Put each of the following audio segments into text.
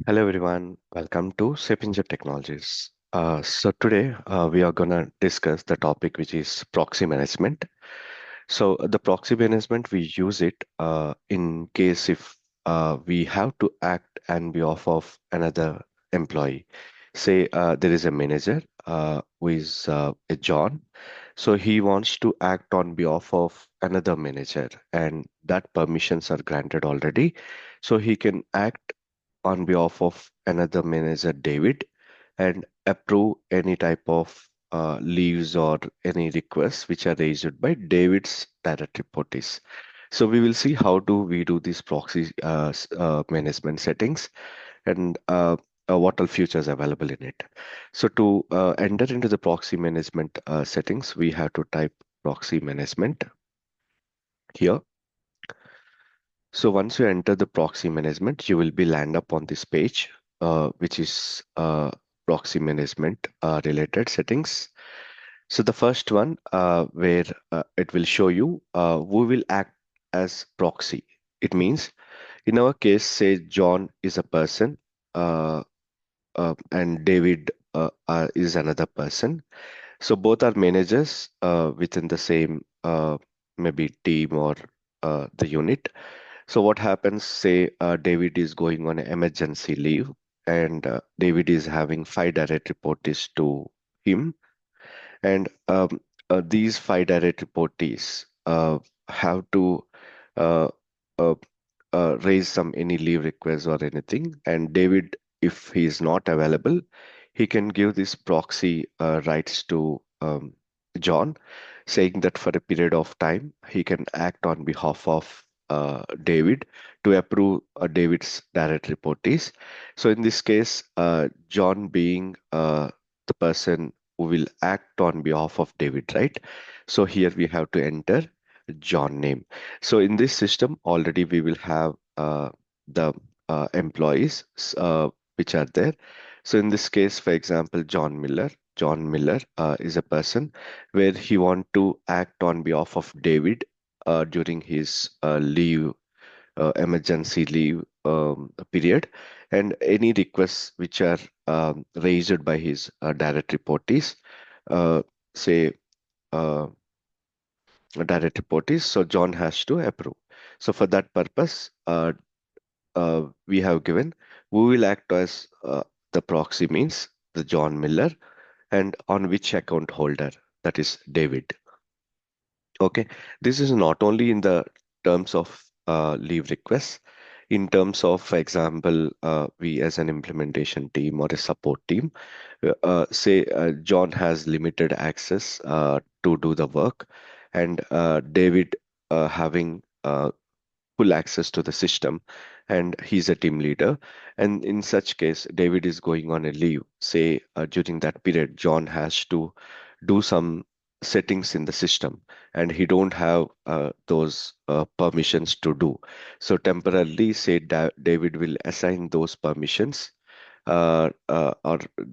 Hello everyone, welcome to SAP Technologies. So today we are gonna discuss the topic which is proxy management. So the proxy management we use it in case if we have to act on behalf of another employee. Say there is a manager who is a John, so he wants to act on behalf of another manager, and that permissions are granted already, so he can act on behalf of another manager, David, and approve any type of leaves or any requests which are raised by David's direct reportees. So we will see how do we do these proxy management settings and what all features available in it. So to enter into the proxy management settings, we have to type proxy management here. So once you enter the proxy management, you will be land up on this page, which is proxy management related settings. So the first one where it will show you who will act as proxy. It means in our case, say John is a person and David is another person. So both are managers within the same maybe team or the unit. So what happens, say David is going on an emergency leave and David is having five direct reportees to him. And these five direct reportees have to uh, uh, raise some any leave request or anything. And David, if he is not available, he can give this proxy rights to John, saying that for a period of time he can act on behalf of David to approve David's direct reportees. So in this case, John being the person who will act on behalf of David, right? So here we have to enter John name. So in this system, already we will have the employees which are there. So in this case, for example, John Miller. John Miller is a person where he want to act on behalf of David during his leave, emergency leave period, and any requests which are raised by his direct reportees, uh, say uh, direct reportees. So John has to approve. So for that purpose, we have given who will act as the proxy means the John Miller and on which account holder, that is David. Okay, this is not only in the terms of leave requests, in terms of, for example, we as an implementation team or a support team, say John has limited access to do the work, and David having full access to the system, and he's a team leader. And in such case, David is going on a leave. Say during that period, John has to do some settings in the system and he don't have those permissions to do. So temporarily, say David will assign those permissions or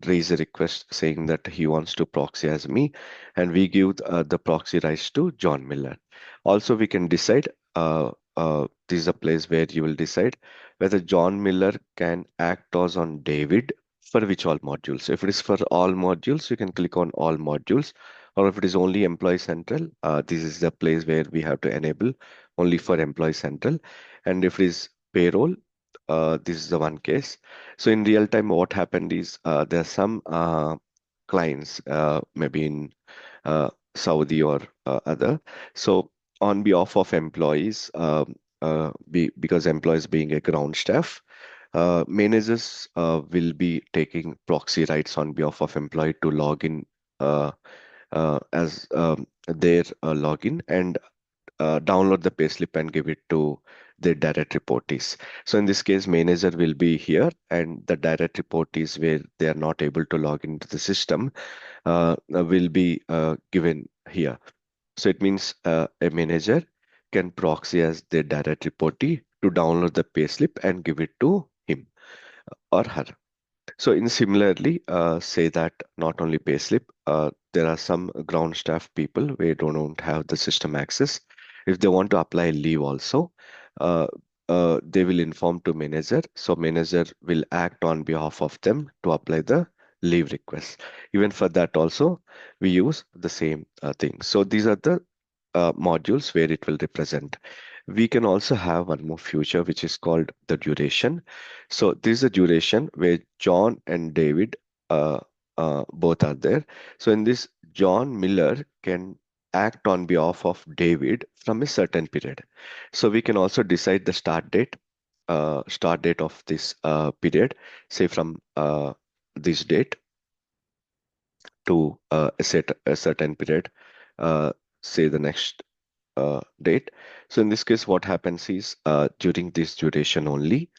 raise a request saying that he wants to proxy as me, and we give the proxy rights to John Miller. Also, we can decide, this is a place where you will decide whether John Miller can act as on David for which all modules. If it is for all modules, you can click on all modules, or if it is only Employee Central, this is the place where we have to enable only for Employee Central. And if it is payroll, this is the one case. So in real time, what happened is there are some clients, maybe in Saudi or other. So on behalf of employees, because employees being a ground staff, managers will be taking proxy rights on behalf of employee to log in as their login and download the payslip and give it to the direct reportees. So in this case, manager will be here and the direct reportees where they are not able to log into the system will be given here. So it means a manager can proxy as their direct reportee to download the payslip and give it to him or her. So in similarly, say that not only payslip, there are some ground staff people where don't have the system access. If they want to apply leave also, uh, they will inform to manager. So manager will act on behalf of them to apply the leave request. Even for that also, we use the same thing. So these are the modules where it will represent. We can also have one more feature which is called the duration. So this is a duration where John and David uh, both are there. So in this, John Miller can act on behalf of David from a certain period. So we can also decide the start date of this period, say from this date to a certain period, uh, say the next date. So in this case, what happens is during this duration only,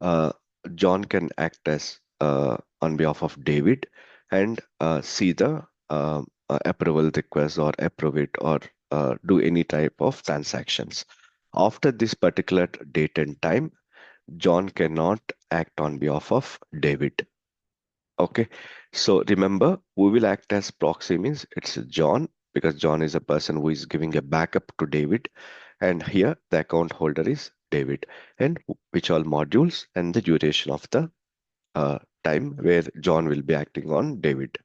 uh, John can act as on behalf of David and see the approval request or approve it or do any type of transactions. After this particular date and time, John cannot act on behalf of David. Okay, so remember, we will act as proxy means it's John because John is a person who is giving a backup to David, and here the account holder is David, and which all modules and the duration of the time where John will be acting on David,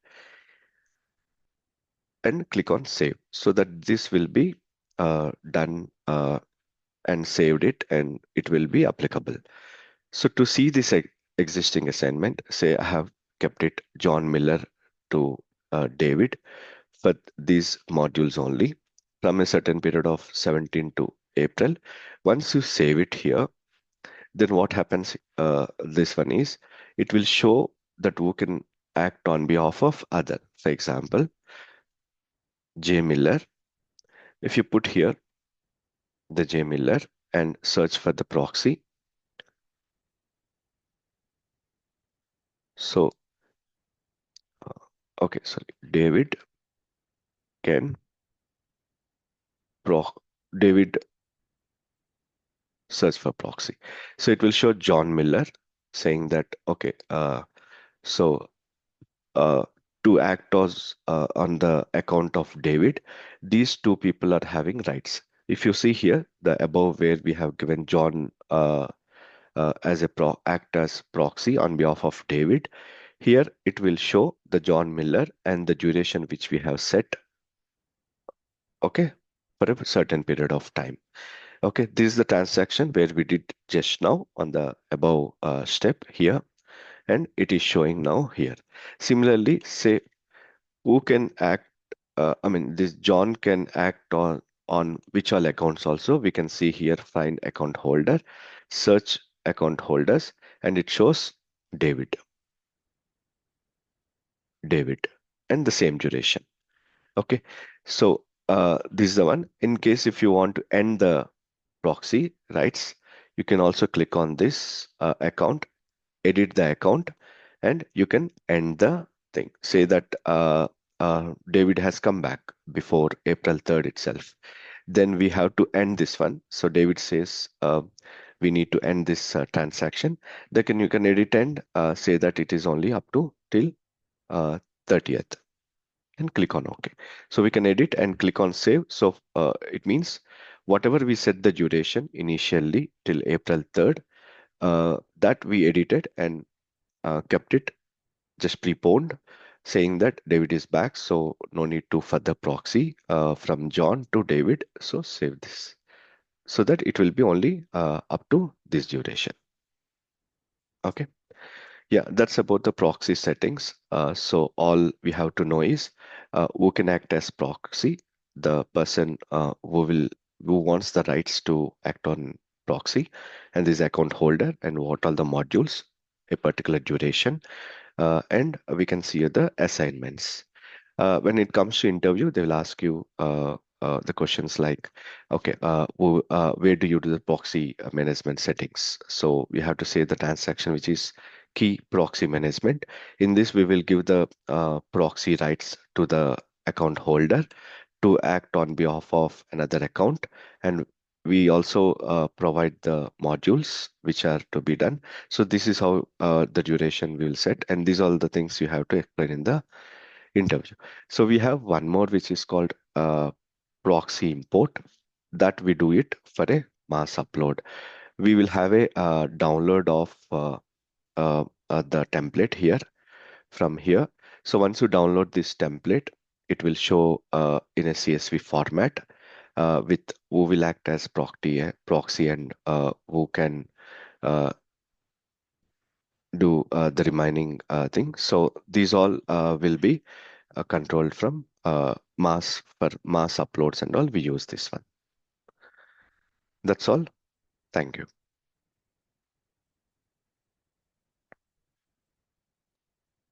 and click on save so that this will be done and saved it and it will be applicable. So to see this existing assignment, say I have kept it John Miller to David for these modules only from a certain period of 17 to April. Once you save it here, then what happens, this one is, it will show that who can act on behalf of other. For example, J Miller. If you put here the J Miller and search for the proxy, so okay, sorry, David can pro David search for proxy. So it will show John Miller saying that, okay, so uh, to act as on the account of David, these two people are having rights. If you see here, the above where we have given John as a act as proxy on behalf of David, here it will show the John Miller and the duration which we have set, okay, for a certain period of time. Okay, this is the transaction where we did just now on the above step here, and it is showing now here. Similarly, say who can act, I mean, this John can act on which all accounts also. We can see here, find account holder, search account holders, and it shows David, David, and the same duration. Okay, so this is the one. In case if you want to end the proxy rights, you can also click on this account, edit the account, and you can end the thing. Say that David has come back before April 3rd itself. Then we have to end this one. So David says we need to end this transaction. Then you can edit and say that it is only up to till 30th and click on OK. So we can edit and click on save. So it means whatever we set the duration initially till April 3rd, that we edited and kept it just preponed, saying that David is back. So no need to further proxy from John to David. So save this so that it will be only up to this duration. Okay. Yeah, that's about the proxy settings. So all we have to know is who can act as proxy, the person who wants the rights to act on proxy, and this account holder, and what are the modules, a particular duration, and we can see the assignments. When it comes to interview, they will ask you the questions like, okay, where do you do the proxy management settings? So we have to say the transaction which is key proxy management. In this, we will give the proxy rights to the account holder to act on behalf of another account, and we also provide the modules which are to be done. So this is how the duration we will set, and these are all the things you have to explain in the interview. So we have one more which is called proxy import, that we do it for a mass upload. we will have a download of the template here from here. So once you download this template, it will show in a CSV format with who will act as proxy and who can uh, do the remaining thing. So these all will be controlled from mass for mass uploads and all. We use this one. That's all. Thank you.